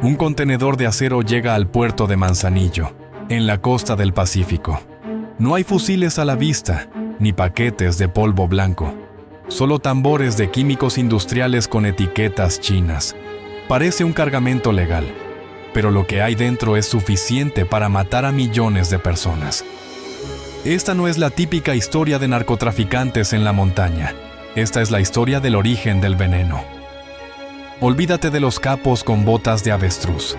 Un contenedor de acero llega al puerto de Manzanillo, en la costa del Pacífico. No hay fusiles a la vista, ni paquetes de polvo blanco. Solo tambores de químicos industriales con etiquetas chinas. Parece un cargamento legal, pero lo que hay dentro es suficiente para matar a millones de personas. Esta no es la típica historia de narcotraficantes en la montaña. Esta es la historia del origen del veneno. Olvídate de los capos con botas de avestruz.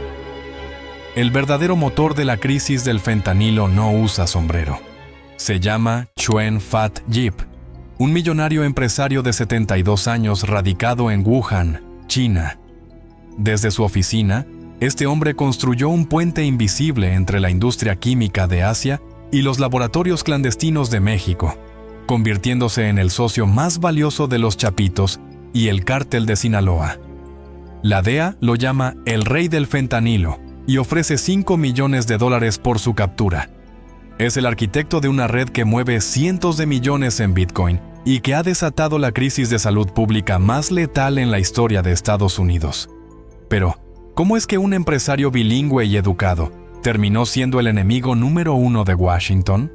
El verdadero motor de la crisis del fentanilo no usa sombrero. Se llama Chuen Fat Yip, un millonario empresario de 72 años radicado en Wuhan, China. Desde su oficina, este hombre construyó un puente invisible entre la industria química de Asia y los laboratorios clandestinos de México, convirtiéndose en el socio más valioso de los Chapitos y el cártel de Sinaloa. La DEA lo llama el rey del fentanilo y ofrece $5 millones por su captura. Es el arquitecto de una red que mueve cientos de millones en Bitcoin y que ha desatado la crisis de salud pública más letal en la historia de Estados Unidos. Pero, ¿cómo es que un empresario bilingüe y educado terminó siendo el enemigo número 1 de Washington?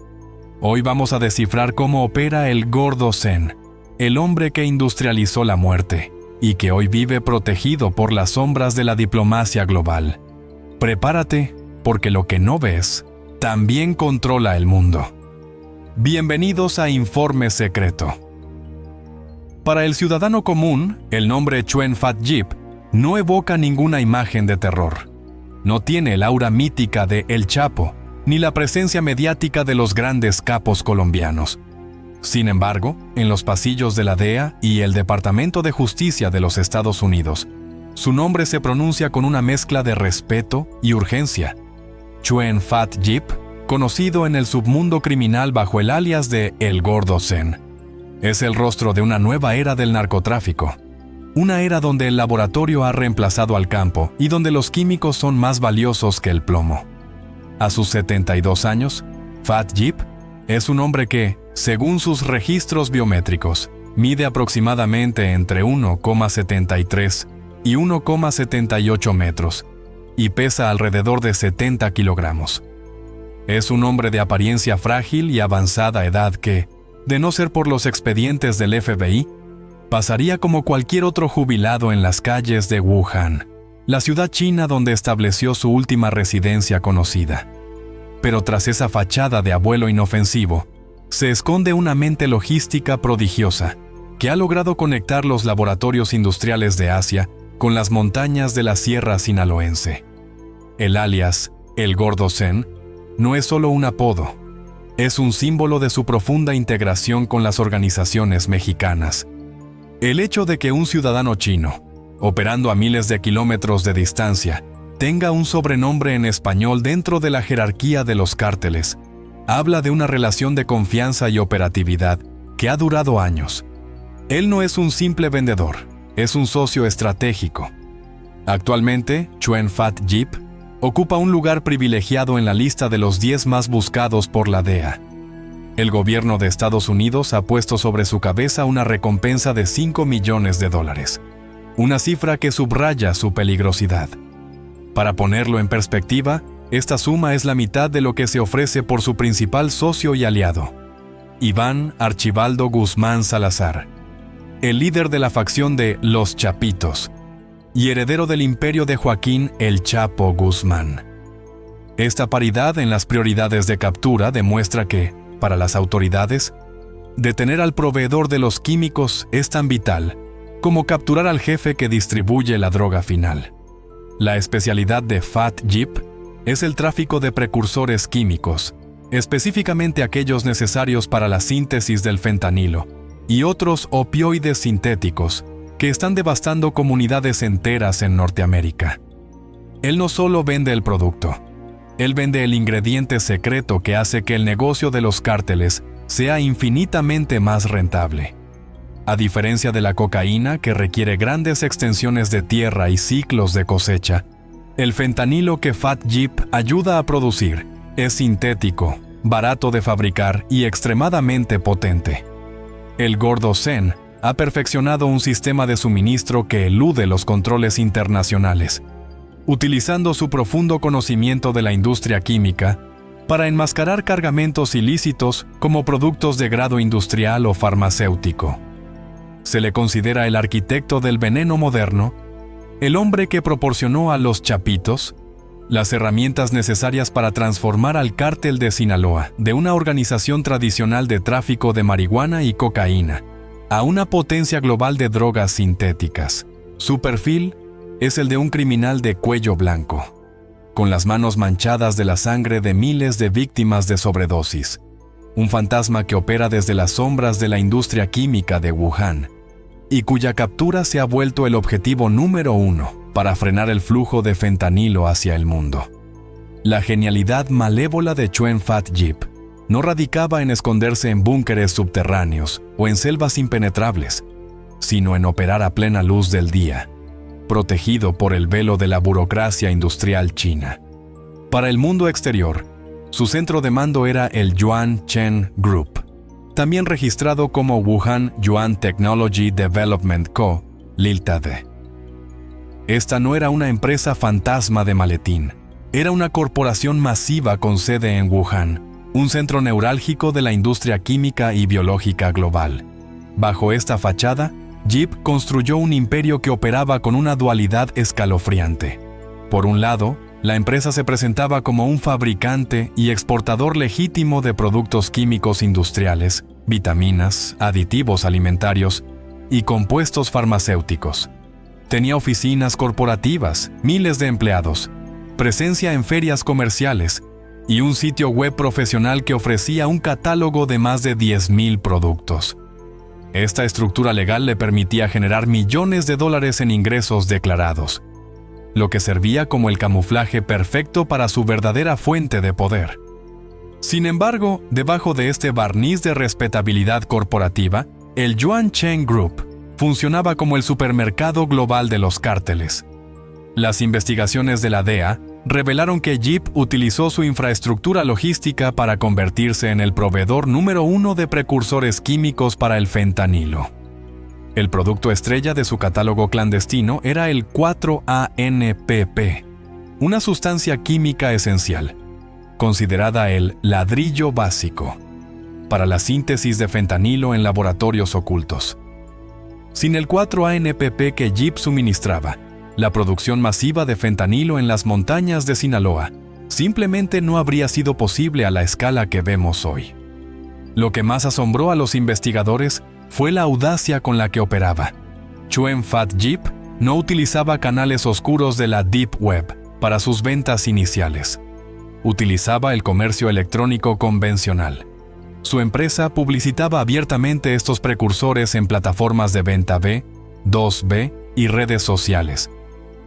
Hoy vamos a descifrar cómo opera el Gordo Zen, el hombre que industrializó la muerte y que hoy vive protegido por las sombras de la diplomacia global. Prepárate, porque lo que no ves también controla el mundo. Bienvenidos a Informe Secreto. Para el ciudadano común, el nombre Chuen Fat Yip no evoca ninguna imagen de terror. No tiene el aura mítica de El Chapo, ni la presencia mediática de los grandes capos colombianos. Sin embargo, en los pasillos de la DEA y el Departamento de Justicia de los Estados Unidos, su nombre se pronuncia con una mezcla de respeto y urgencia. Chuen Fat Yip, conocido en el submundo criminal bajo el alias de El Gordo Zen, es el rostro de una nueva era del narcotráfico. Una era donde el laboratorio ha reemplazado al campo y donde los químicos son más valiosos que el plomo. A sus 72 años, Fat Yip es un hombre que, según sus registros biométricos, mide aproximadamente entre 1,73 y 1,78 metros y pesa alrededor de 70 kilogramos. Es un hombre de apariencia frágil y avanzada edad que, de no ser por los expedientes del FBI, pasaría como cualquier otro jubilado en las calles de Wuhan, la ciudad china donde estableció su última residencia conocida. Pero tras esa fachada de abuelo inofensivo, se esconde una mente logística prodigiosa que ha logrado conectar los laboratorios industriales de Asia con las montañas de la Sierra Sinaloense. El alias, El Gordo Zen, no es solo un apodo, es un símbolo de su profunda integración con las organizaciones mexicanas. El hecho de que un ciudadano chino, operando a miles de kilómetros de distancia, tenga un sobrenombre en español dentro de la jerarquía de los cárteles, habla de una relación de confianza y operatividad que ha durado años. Él no es un simple vendedor, es un socio estratégico. Actualmente, Chuen Fat Yip ocupa un lugar privilegiado en la lista de los 10 más buscados por la DEA. El gobierno de Estados Unidos ha puesto sobre su cabeza una recompensa de $5 millones, una cifra que subraya su peligrosidad. Para ponerlo en perspectiva, esta suma es la mitad de lo que se ofrece por su principal socio y aliado, Iván Archibaldo Guzmán Salazar, el líder de la facción de Los Chapitos y heredero del imperio de Joaquín El Chapo Guzmán. Esta paridad en las prioridades de captura demuestra que, para las autoridades, detener al proveedor de los químicos es tan vital como capturar al jefe que distribuye la droga final. La especialidad de Fat Yip es el tráfico de precursores químicos, específicamente aquellos necesarios para la síntesis del fentanilo y otros opioides sintéticos que están devastando comunidades enteras en Norteamérica. Él no solo vende el producto, él vende el ingrediente secreto que hace que el negocio de los cárteles sea infinitamente más rentable. A diferencia de la cocaína, que requiere grandes extensiones de tierra y ciclos de cosecha, el fentanilo que Fat Yip ayuda a producir es sintético, barato de fabricar y extremadamente potente. El Gordo Zen ha perfeccionado un sistema de suministro que elude los controles internacionales. utilizando su profundo conocimiento de la industria química para enmascarar cargamentos ilícitos como productos de grado industrial o farmacéutico. Se le considera el arquitecto del veneno moderno, el hombre que proporcionó a los chapitos las herramientas necesarias para transformar al cártel de Sinaloa de una organización tradicional de tráfico de marihuana y cocaína a una potencia global de drogas sintéticas. Su perfil es el de un criminal de cuello blanco, con las manos manchadas de la sangre de miles de víctimas de sobredosis. Un fantasma que opera desde las sombras de la industria química de Wuhan y cuya captura se ha vuelto el objetivo número 1 para frenar el flujo de fentanilo hacia el mundo. La genialidad malévola de Chuen Fat Yip no radicaba en esconderse en búnkeres subterráneos o en selvas impenetrables, sino en operar a plena luz del día, protegido por el velo de la burocracia industrial china. Para el mundo exterior, su centro de mando era el Yuan Chen Group, también registrado como Wuhan Yuan Technology Development Co., Ltd. Esta no era una empresa fantasma de maletín, era una corporación masiva con sede en Wuhan, un centro neurálgico de la industria química y biológica global. Bajo esta fachada, Yip construyó un imperio que operaba con una dualidad escalofriante. Por un lado, la empresa se presentaba como un fabricante y exportador legítimo de productos químicos industriales, vitaminas, aditivos alimentarios y compuestos farmacéuticos. Tenía oficinas corporativas, miles de empleados, presencia en ferias comerciales y un sitio web profesional que ofrecía un catálogo de más de 10,000 productos. Esta estructura legal le permitía generar millones de dólares en ingresos declarados, lo que servía como el camuflaje perfecto para su verdadera fuente de poder. Sin embargo, debajo de este barniz de respetabilidad corporativa, el Yuan Chen Group funcionaba como el supermercado global de los cárteles. Las investigaciones de la DEA revelaron que Yip utilizó su infraestructura logística para convertirse en el proveedor número 1 de precursores químicos para el fentanilo. El producto estrella de su catálogo clandestino era el 4-ANPP, una sustancia química esencial, considerada el ladrillo básico, para la síntesis de fentanilo en laboratorios ocultos. Sin el 4-ANPP que Yip suministraba, la producción masiva de fentanilo en las montañas de Sinaloa simplemente no habría sido posible a la escala que vemos hoy. Lo que más asombró a los investigadores fue la audacia con la que operaba. Chuen Fat Yip no utilizaba canales oscuros de la Deep Web para sus ventas iniciales. Utilizaba el comercio electrónico convencional. Su empresa publicitaba abiertamente estos precursores en plataformas de venta B, 2B y redes sociales,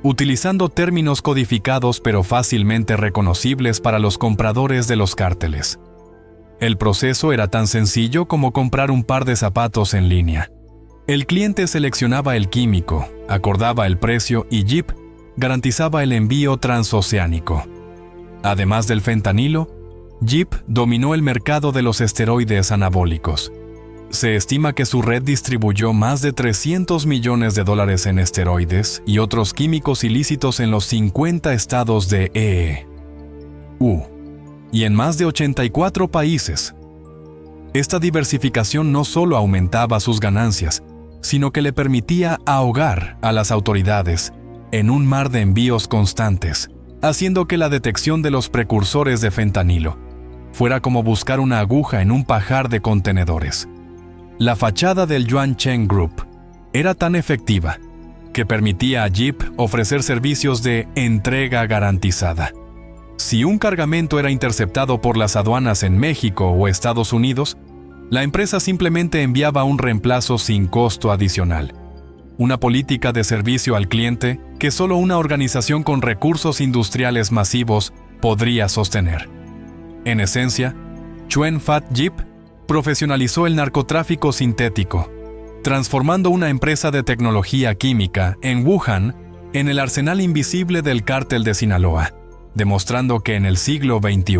utilizando términos codificados pero fácilmente reconocibles para los compradores de los cárteles. El proceso era tan sencillo como comprar un par de zapatos en línea. El cliente seleccionaba el químico, acordaba el precio y Yip garantizaba el envío transoceánico. Además del fentanilo, Yip dominó el mercado de los esteroides anabólicos. Se estima que su red distribuyó más de $300 millones en esteroides y otros químicos ilícitos en los 50 estados de EU y en más de 84 países. Esta diversificación no solo aumentaba sus ganancias, sino que le permitía ahogar a las autoridades en un mar de envíos constantes, haciendo que la detección de los precursores de fentanilo fuera como buscar una aguja en un pajar de contenedores. La fachada del Yuan Chen Group era tan efectiva que permitía a Yip ofrecer servicios de entrega garantizada. Si un cargamento era interceptado por las aduanas en México o Estados Unidos, la empresa simplemente enviaba un reemplazo sin costo adicional. Una política de servicio al cliente que solo una organización con recursos industriales masivos podría sostener. En esencia, Chuen Fat Yip profesionalizó el narcotráfico sintético, transformando una empresa de tecnología química en Wuhan en el arsenal invisible del cártel de Sinaloa, demostrando que en el siglo XXI,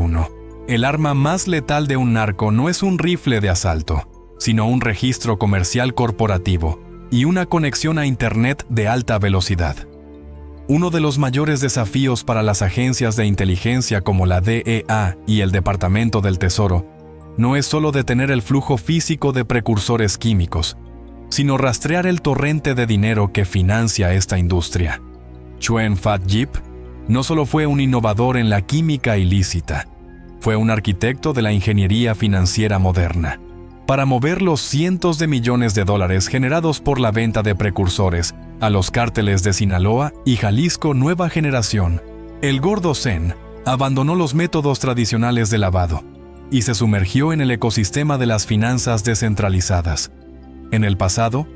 el arma más letal de un narco no es un rifle de asalto, sino un registro comercial corporativo y una conexión a Internet de alta velocidad. Uno de los mayores desafíos para las agencias de inteligencia como la DEA y el Departamento del Tesoro no es solo detener el flujo físico de precursores químicos, sino rastrear el torrente de dinero que financia esta industria. Chuen Fat Yip no solo fue un innovador en la química ilícita, fue un arquitecto de la ingeniería financiera moderna. Para mover los cientos de millones de dólares generados por la venta de precursores a los cárteles de Sinaloa y Jalisco Nueva Generación, el Gordo Zen abandonó los métodos tradicionales de lavado y se sumergió en el ecosistema de las finanzas descentralizadas. En el pasado,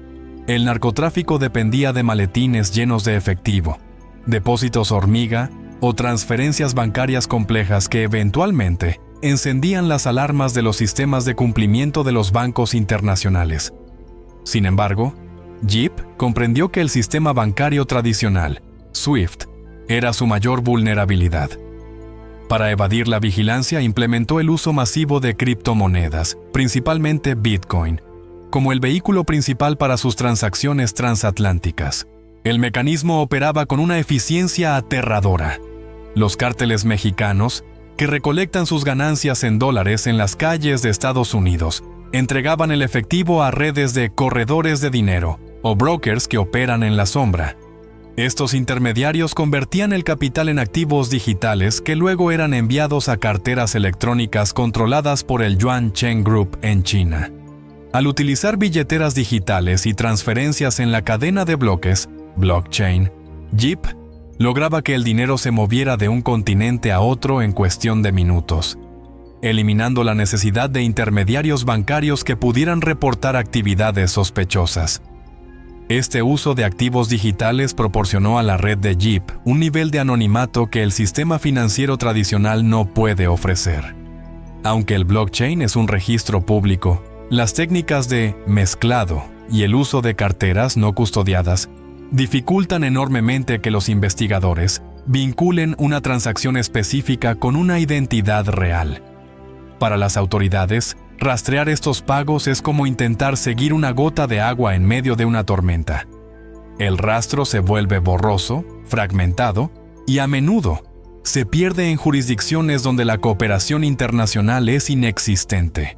el narcotráfico dependía de maletines llenos de efectivo, depósitos hormiga o transferencias bancarias complejas que eventualmente encendían las alarmas de los sistemas de cumplimiento de los bancos internacionales. Sin embargo, Yip comprendió que el sistema bancario tradicional, SWIFT, era su mayor vulnerabilidad. Para evadir la vigilancia, implementó el uso masivo de criptomonedas, principalmente Bitcoin, como el vehículo principal para sus transacciones transatlánticas. El mecanismo operaba con una eficiencia aterradora. Los cárteles mexicanos, que recolectan sus ganancias en dólares en las calles de Estados Unidos, entregaban el efectivo a redes de corredores de dinero o brokers que operan en la sombra. Estos intermediarios convertían el capital en activos digitales que luego eran enviados a carteras electrónicas controladas por el Yuancheng Group en China. Al utilizar billeteras digitales y transferencias en la cadena de bloques, blockchain, Yip lograba que el dinero se moviera de un continente a otro en cuestión de minutos, eliminando la necesidad de intermediarios bancarios que pudieran reportar actividades sospechosas. Este uso de activos digitales proporcionó a la red de Yip un nivel de anonimato que el sistema financiero tradicional no puede ofrecer. Aunque el blockchain es un registro público, las técnicas de mezclado y el uso de carteras no custodiadas dificultan enormemente que los investigadores vinculen una transacción específica con una identidad real. Para las autoridades, rastrear estos pagos es como intentar seguir una gota de agua en medio de una tormenta. El rastro se vuelve borroso, fragmentado y a menudo se pierde en jurisdicciones donde la cooperación internacional es inexistente.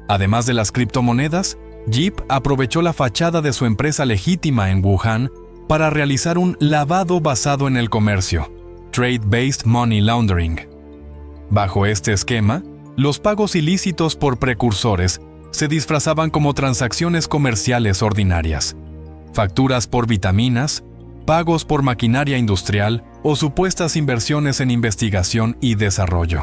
Además de las criptomonedas, Yip aprovechó la fachada de su empresa legítima en Wuhan para realizar un lavado basado en el comercio, Trade-Based Money Laundering. Bajo este esquema, los pagos ilícitos por precursores se disfrazaban como transacciones comerciales ordinarias, facturas por vitaminas, pagos por maquinaria industrial o supuestas inversiones en investigación y desarrollo.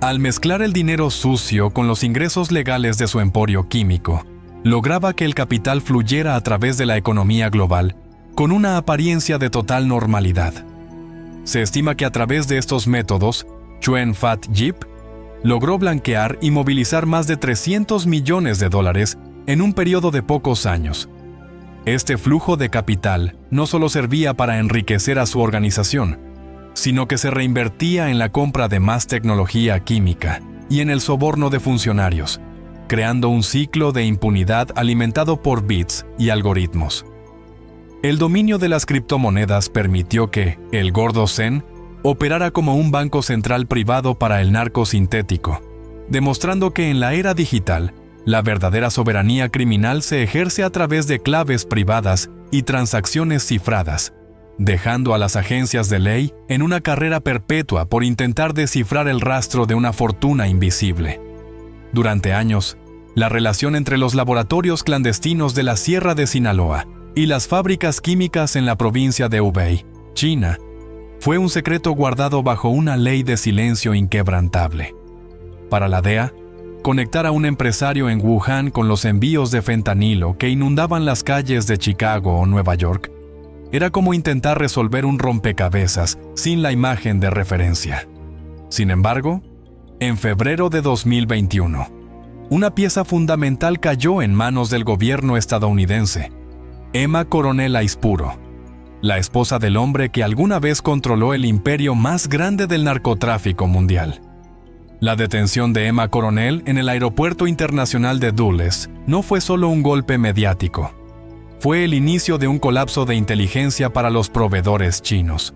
Al mezclar el dinero sucio con los ingresos legales de su emporio químico, lograba que el capital fluyera a través de la economía global con una apariencia de total normalidad. Se estima que a través de estos métodos, Chuen Fat Yip logró blanquear y movilizar más de $300 millones en un periodo de pocos años. Este flujo de capital no solo servía para enriquecer a su organización, sino que se reinvertía en la compra de más tecnología química y en el soborno de funcionarios, creando un ciclo de impunidad alimentado por bits y algoritmos. El dominio de las criptomonedas permitió que el Gordo Zen operara como un banco central privado para el narco sintético, demostrando que en la era digital, la verdadera soberanía criminal se ejerce a través de claves privadas y transacciones cifradas, dejando a las agencias de ley en una carrera perpetua por intentar descifrar el rastro de una fortuna invisible. Durante años, la relación entre los laboratorios clandestinos de la Sierra de Sinaloa y las fábricas químicas en la provincia de Hubei, China, fue un secreto guardado bajo una ley de silencio inquebrantable. Para la DEA, conectar a un empresario en Wuhan con los envíos de fentanilo que inundaban las calles de Chicago o Nueva York era como intentar resolver un rompecabezas sin la imagen de referencia. Sin embargo, en febrero de 2021, una pieza fundamental cayó en manos del gobierno estadounidense: Emma Coronel Aispuro, la esposa del hombre que alguna vez controló el imperio más grande del narcotráfico mundial. La detención de Emma Coronel en el Aeropuerto Internacional de Dulles no fue solo un golpe mediático. fue el inicio de un colapso de inteligencia para los proveedores chinos.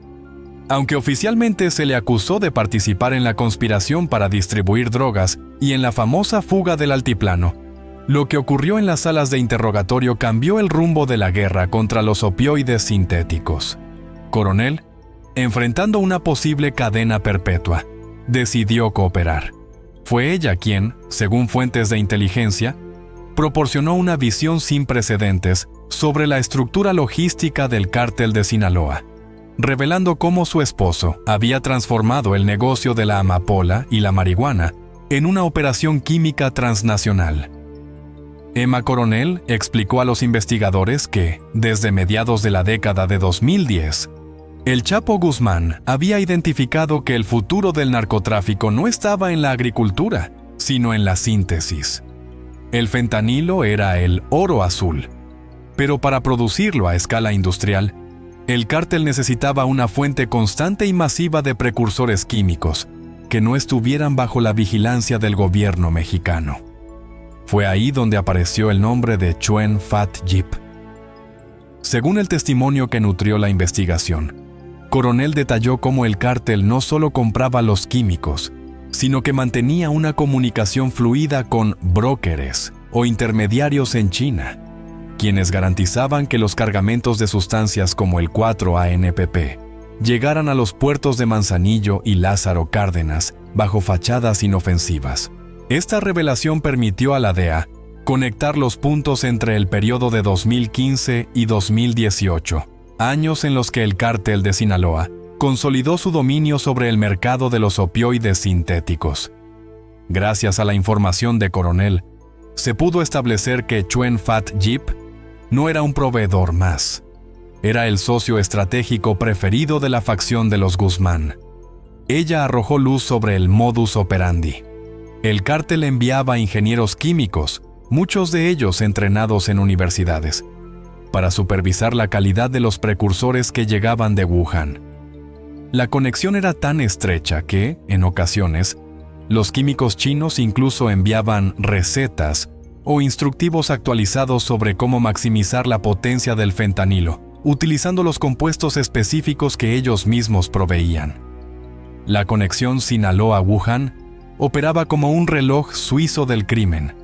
Aunque oficialmente se le acusó de participar en la conspiración para distribuir drogas y en la famosa fuga del altiplano, lo que ocurrió en las salas de interrogatorio cambió el rumbo de la guerra contra los opioides sintéticos. Coronel, enfrentando una posible cadena perpetua, decidió cooperar. Fue ella quien, según fuentes de inteligencia, proporcionó una visión sin precedentes sobre la estructura logística del cártel de Sinaloa, revelando cómo su esposo había transformado el negocio de la amapola y la marihuana en una operación química transnacional. Emma Coronel explicó a los investigadores que, desde mediados de la década de 2010, el Chapo Guzmán había identificado que el futuro del narcotráfico no estaba en la agricultura, sino en la síntesis. El fentanilo era el oro azul, pero para producirlo a escala industrial, el cártel necesitaba una fuente constante y masiva de precursores químicos que no estuvieran bajo la vigilancia del gobierno mexicano. Fue ahí donde apareció el nombre de Chuen Fat Yip. Según el testimonio que nutrió la investigación, Coronel detalló cómo el cártel no solo compraba los químicos, sino que mantenía una comunicación fluida con brokers o intermediarios en China, quienes garantizaban que los cargamentos de sustancias como el 4-ANPP llegaran a los puertos de Manzanillo y Lázaro Cárdenas bajo fachadas inofensivas. Esta revelación permitió a la DEA conectar los puntos entre el periodo de 2015 y 2018, años en los que el cártel de Sinaloa consolidó su dominio sobre el mercado de los opioides sintéticos. Gracias a la información de Coronel, se pudo establecer que Chuen Fat Yip no era un proveedor más. Era el socio estratégico preferido de la facción de los Guzmán. Ella arrojó luz sobre el modus operandi. El cártel enviaba ingenieros químicos, muchos de ellos entrenados en universidades, para supervisar la calidad de los precursores que llegaban de Wuhan. La conexión era tan estrecha que, en ocasiones, los químicos chinos incluso enviaban recetas o instructivos actualizados sobre cómo maximizar la potencia del fentanilo, utilizando los compuestos específicos que ellos mismos proveían. La conexión Sinaloa-Wuhan operaba como un reloj suizo del crimen,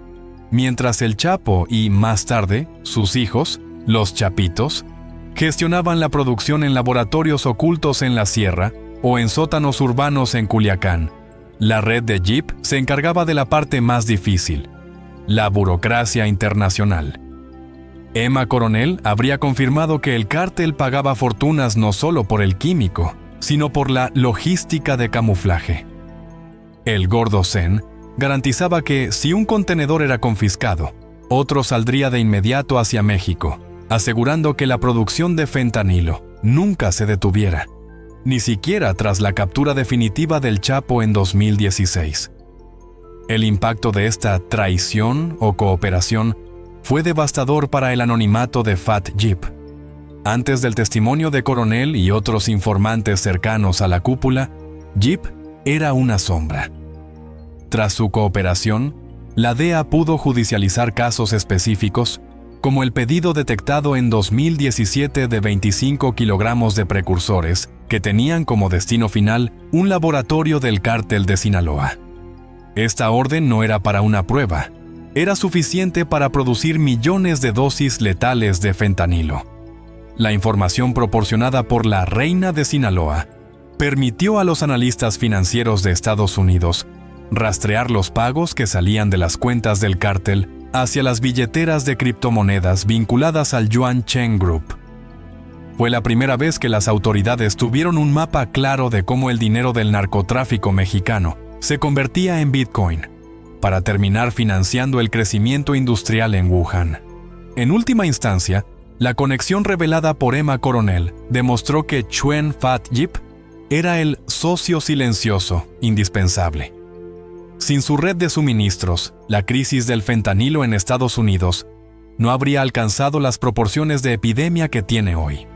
mientras el Chapo y, más tarde, sus hijos, los Chapitos, gestionaban la producción en laboratorios ocultos en la sierra o en sótanos urbanos en Culiacán. La red de Yip se encargaba de la parte más difícil, la burocracia internacional. Emma Coronel habría confirmado que el cártel pagaba fortunas no solo por el químico, sino por la logística de camuflaje. El Gordo Zen garantizaba que si un contenedor era confiscado, otro saldría de inmediato hacia México, asegurando que la producción de fentanilo nunca se detuviera, ni siquiera tras la captura definitiva del Chapo en 2016. El impacto de esta traición o cooperación fue devastador para el anonimato de Fat Yip. Antes del testimonio de Coronel y otros informantes cercanos a la cúpula, Yip era una sombra. Tras su cooperación, la DEA pudo judicializar casos específicos, como el pedido detectado en 2017 de 25 kilogramos de precursores que tenían como destino final un laboratorio del cártel de Sinaloa. Esta orden no era para una prueba, era suficiente para producir millones de dosis letales de fentanilo. La información proporcionada por la Reina de Sinaloa permitió a los analistas financieros de Estados Unidos rastrear los pagos que salían de las cuentas del cártel hacia las billeteras de criptomonedas vinculadas al Yuan Cheng Group. Fue la primera vez que las autoridades tuvieron un mapa claro de cómo el dinero del narcotráfico mexicano se convertía en Bitcoin, para terminar financiando el crecimiento industrial en Wuhan. En última instancia, la conexión revelada por Emma Coronel demostró que Chuen Fat Yip era el socio silencioso indispensable. Sin su red de suministros, la crisis del fentanilo en Estados Unidos no habría alcanzado las proporciones de epidemia que tiene hoy.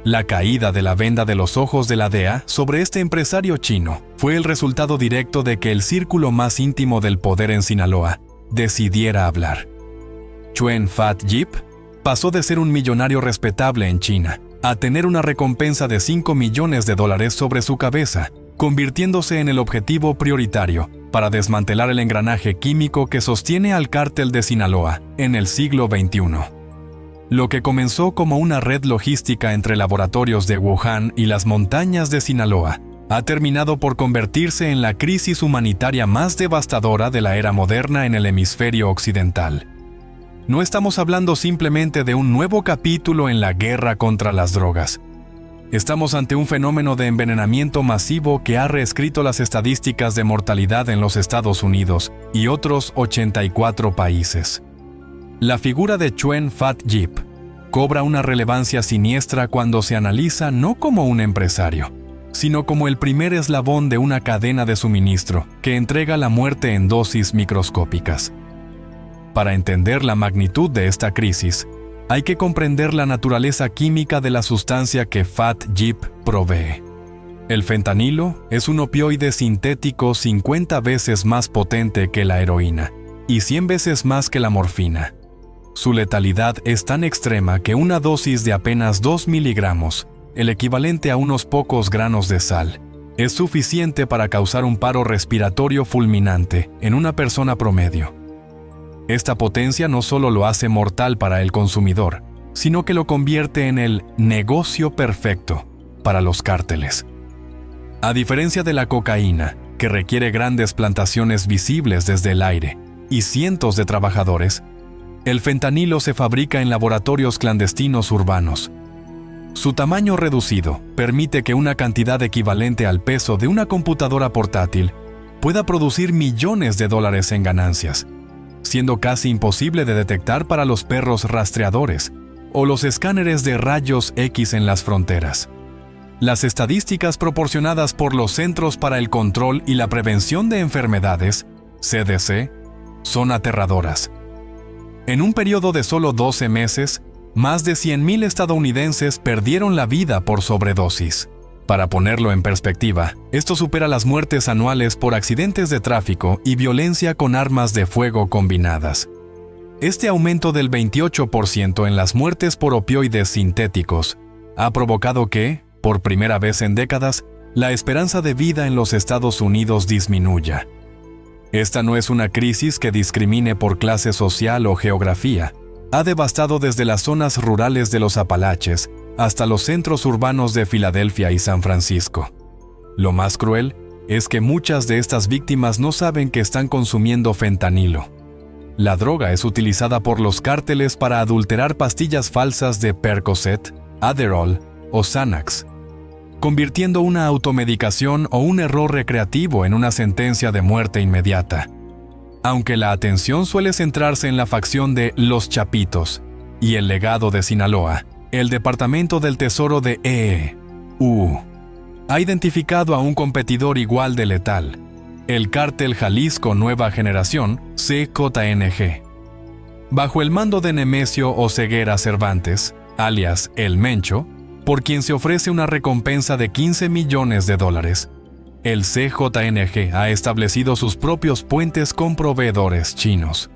La caída de la venda de los ojos de la DEA sobre este empresario chino fue el resultado directo de que el círculo más íntimo del poder en Sinaloa decidiera hablar. Chuen Fat Yip pasó de ser un millonario respetable en China a tener una recompensa de $5 millones sobre su cabeza, convirtiéndose en el objetivo prioritario para desmantelar el engranaje químico que sostiene al cártel de Sinaloa en el siglo XXI. Lo que comenzó como una red logística entre laboratorios de Wuhan y las montañas de Sinaloa ha terminado por convertirse en la crisis humanitaria más devastadora de la era moderna en el hemisferio occidental. No estamos hablando simplemente de un nuevo capítulo en la guerra contra las drogas. Estamos ante un fenómeno de envenenamiento masivo que ha reescrito las estadísticas de mortalidad en los Estados Unidos y otros 84 países. La figura de Chuen Fat Yip cobra una relevancia siniestra cuando se analiza no como un empresario, sino como el primer eslabón de una cadena de suministro que entrega la muerte en dosis microscópicas. Para entender la magnitud de esta crisis, hay que comprender la naturaleza química de la sustancia que Fat Yip provee. El fentanilo es un opioide sintético 50 veces más potente que la heroína y 100 veces más que la morfina. Su letalidad es tan extrema que una dosis de apenas 2 miligramos, el equivalente a unos pocos granos de sal, es suficiente para causar un paro respiratorio fulminante en una persona promedio. Esta potencia no solo lo hace mortal para el consumidor, sino que lo convierte en el negocio perfecto para los cárteles. A diferencia de la cocaína, que requiere grandes plantaciones visibles desde el aire y cientos de trabajadores, el fentanilo se fabrica en laboratorios clandestinos urbanos. Su tamaño reducido permite que una cantidad equivalente al peso de una computadora portátil pueda producir millones de dólares en ganancias, siendo casi imposible de detectar para los perros rastreadores o los escáneres de rayos X en las fronteras. Las estadísticas proporcionadas por los Centros para el Control y la Prevención de Enfermedades, CDC, son aterradoras. En un periodo de solo 12 meses, más de 100,000 estadounidenses perdieron la vida por sobredosis. Para ponerlo en perspectiva, esto supera las muertes anuales por accidentes de tráfico y violencia con armas de fuego combinadas. Este aumento del 28% en las muertes por opioides sintéticos ha provocado que, por primera vez en décadas, la esperanza de vida en los Estados Unidos disminuya. Esta no es una crisis que discrimine por clase social o geografía. Ha devastado desde las zonas rurales de los Apalaches hasta los centros urbanos de Filadelfia y San Francisco. Lo más cruel es que muchas de estas víctimas no saben que están consumiendo fentanilo. La droga es utilizada por los cárteles para adulterar pastillas falsas de Percocet, Adderall o Xanax, convirtiendo una automedicación o un error recreativo en una sentencia de muerte inmediata. Aunque la atención suele centrarse en la facción de Los Chapitos y el legado de Sinaloa, el Departamento del Tesoro de EU ha identificado a un competidor igual de letal, el Cártel Jalisco Nueva Generación, CJNG. Bajo el mando de Nemesio Oseguera Cervantes, alias El Mencho, por quien se ofrece una recompensa de $15 millones, el CJNG ha establecido sus propios puentes con proveedores chinos.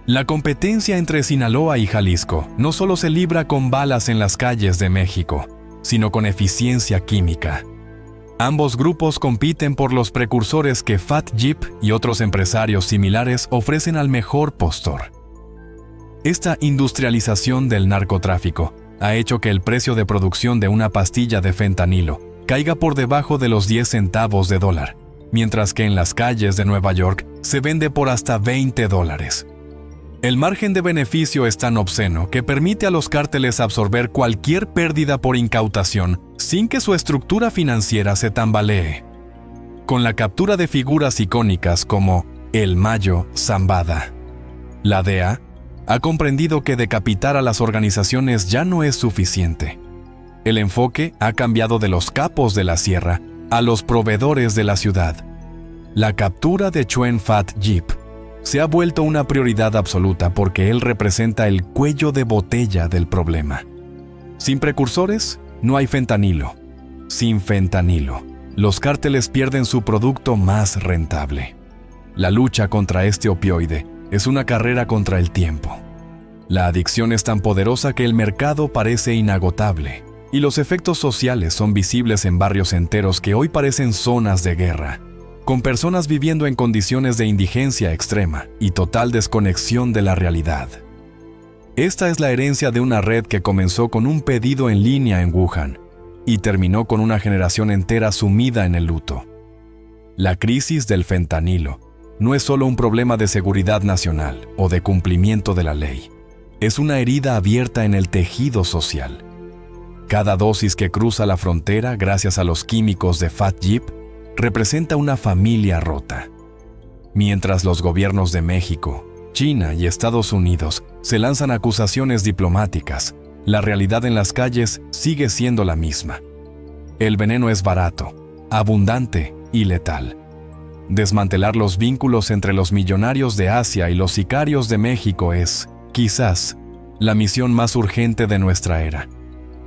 La competencia entre Sinaloa y Jalisco no solo se libra con balas en las calles de México, sino con eficiencia química. Ambos grupos compiten por los precursores que Fat Yip y otros empresarios similares ofrecen al mejor postor. Esta industrialización del narcotráfico ha hecho que el precio de producción de una pastilla de fentanilo caiga por debajo de los 10 centavos de dólar, mientras que en las calles de Nueva York se vende por hasta $20. El margen de beneficio es tan obsceno que permite a los cárteles absorber cualquier pérdida por incautación sin que su estructura financiera se tambalee. Con la captura de figuras icónicas como El Mayo Zambada, la DEA ha comprendido que decapitar a las organizaciones ya no es suficiente. El enfoque ha cambiado de los capos de la sierra a los proveedores de la ciudad. La captura de Chuen Fat Yip se ha vuelto una prioridad absoluta porque él representa el cuello de botella del problema. Sin precursores, no hay fentanilo. Sin fentanilo, los cárteles pierden su producto más rentable. La lucha contra este opioide es una carrera contra el tiempo. La adicción es tan poderosa que el mercado parece inagotable, y los efectos sociales son visibles en barrios enteros que hoy parecen zonas de guerra, con personas viviendo en condiciones de indigencia extrema y total desconexión de la realidad. Esta es la herencia de una red que comenzó con un pedido en línea en Wuhan y terminó con una generación entera sumida en el luto. La crisis del fentanilo no es solo un problema de seguridad nacional o de cumplimiento de la ley. Es una herida abierta en el tejido social. Cada dosis que cruza la frontera gracias a los químicos de FATJIP representa una familia rota. Mientras los gobiernos de México, China y Estados Unidos se lanzan acusaciones diplomáticas, la realidad en las calles sigue siendo la misma. El veneno es barato, abundante y letal. Desmantelar los vínculos entre los millonarios de Asia y los sicarios de México es, quizás, la misión más urgente de nuestra era,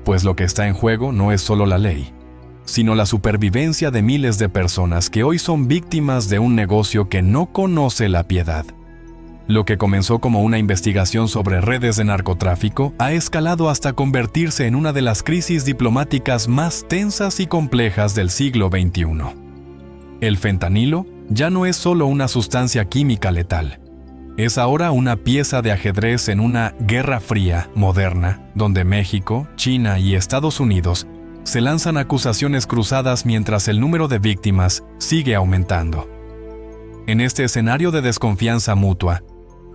pues lo que está en juego no es solo la ley, sino la supervivencia de miles de personas que hoy son víctimas de un negocio que no conoce la piedad. Lo que comenzó como una investigación sobre redes de narcotráfico ha escalado hasta convertirse en una de las crisis diplomáticas más tensas y complejas del siglo XXI. El fentanilo ya no es solo una sustancia química letal. Es ahora una pieza de ajedrez en una guerra fría moderna, donde México, China y Estados Unidos se lanzan acusaciones cruzadas mientras el número de víctimas sigue aumentando. En este escenario de desconfianza mutua,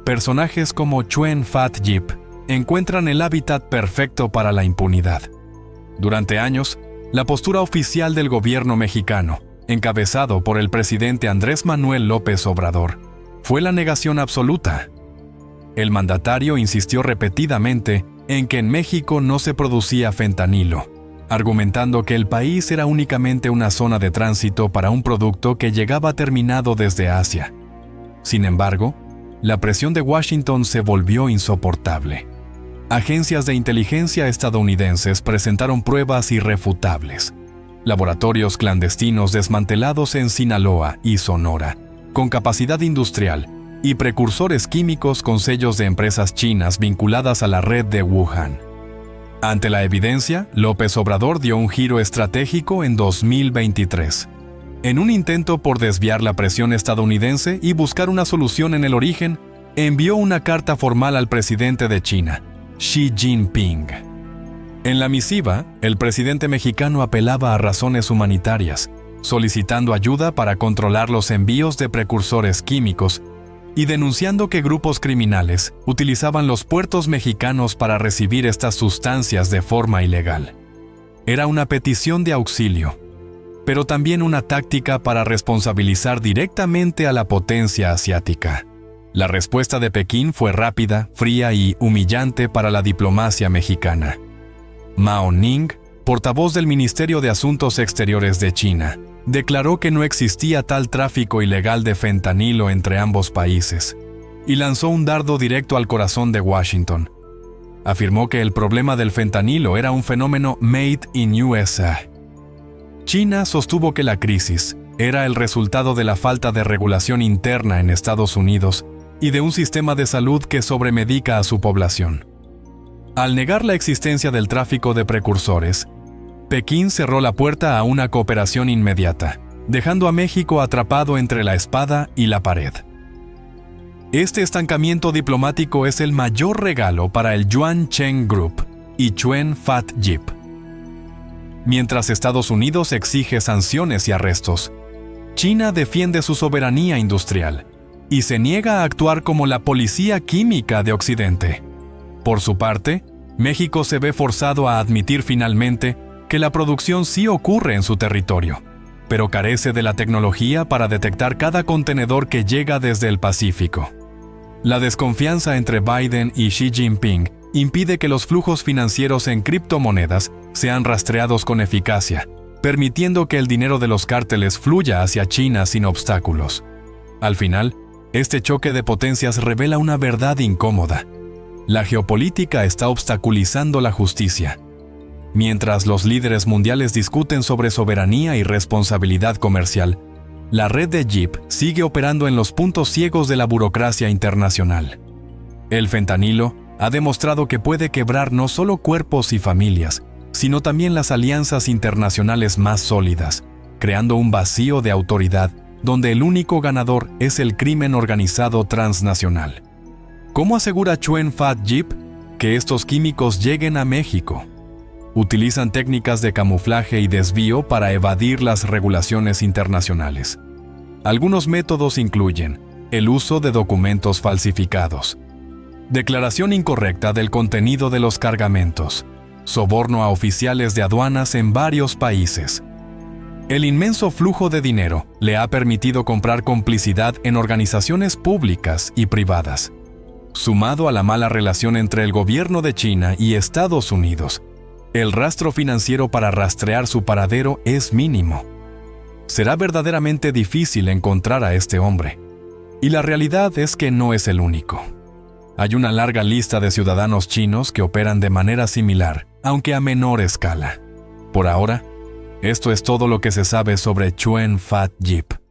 personajes como Chuen FATJIP encuentran el hábitat perfecto para la impunidad. Durante años, la postura oficial del gobierno mexicano, encabezado por el presidente Andrés Manuel López Obrador, fue la negación absoluta. El mandatario insistió repetidamente en que en México no se producía fentanilo, argumentando que el país era únicamente una zona de tránsito para un producto que llegaba terminado desde Asia. Sin embargo, la presión de Washington se volvió insoportable. Agencias de inteligencia estadounidenses presentaron pruebas irrefutables. Laboratorios clandestinos desmantelados en Sinaloa y Sonora, con capacidad industrial, y precursores químicos con sellos de empresas chinas vinculadas a la red de Wuhan. Ante la evidencia, López Obrador dio un giro estratégico en 2023. En un intento por desviar la presión estadounidense y buscar una solución en el origen, envió una carta formal al presidente de China, Xi Jinping. En la misiva, el presidente mexicano apelaba a razones humanitarias, solicitando ayuda para controlar los envíos de precursores químicos y denunciando que grupos criminales utilizaban los puertos mexicanos para recibir estas sustancias de forma ilegal. Era una petición de auxilio, pero también una táctica para responsabilizar directamente a la potencia asiática. La respuesta de Pekín fue rápida, fría y humillante para la diplomacia mexicana. Mao Ning, portavoz del Ministerio de Asuntos Exteriores de China, declaró que no existía tal tráfico ilegal de fentanilo entre ambos países y lanzó un dardo directo al corazón de Washington. Afirmó que el problema del fentanilo era un fenómeno made in USA. China sostuvo que la crisis era el resultado de la falta de regulación interna en Estados Unidos y de un sistema de salud que sobremedica a su población. Al negar la existencia del tráfico de precursores, Pekín cerró la puerta a una cooperación inmediata, dejando a México atrapado entre la espada y la pared. Este estancamiento diplomático es el mayor regalo para el Yuancheng Group y Chuen FATJIP. Mientras Estados Unidos exige sanciones y arrestos, China defiende su soberanía industrial y se niega a actuar como la policía química de Occidente. Por su parte, México se ve forzado a admitir finalmente que la producción sí ocurre en su territorio, pero carece de la tecnología para detectar cada contenedor que llega desde el Pacífico. La desconfianza entre Biden y Xi Jinping impide que los flujos financieros en criptomonedas sean rastreados con eficacia, permitiendo que el dinero de los cárteles fluya hacia China sin obstáculos. Al final, este choque de potencias revela una verdad incómoda. La geopolítica está obstaculizando la justicia. Mientras los líderes mundiales discuten sobre soberanía y responsabilidad comercial, la red de JIP sigue operando en los puntos ciegos de la burocracia internacional. El fentanilo ha demostrado que puede quebrar no solo cuerpos y familias, sino también las alianzas internacionales más sólidas, creando un vacío de autoridad donde el único ganador es el crimen organizado transnacional. ¿Cómo asegura Chuen Fat Yip que estos químicos lleguen a México? Utilizan técnicas de camuflaje y desvío para evadir las regulaciones internacionales. Algunos métodos incluyen el uso de documentos falsificados, declaración incorrecta del contenido de los cargamentos, soborno a oficiales de aduanas en varios países. El inmenso flujo de dinero le ha permitido comprar complicidad en organizaciones públicas y privadas. Sumado a la mala relación entre el gobierno de China y Estados Unidos, el rastro financiero para rastrear su paradero es mínimo. Será verdaderamente difícil encontrar a este hombre. Y la realidad es que no es el único. Hay una larga lista de ciudadanos chinos que operan de manera similar, aunque a menor escala. Por ahora, esto es todo lo que se sabe sobre Chuen Fat Yip.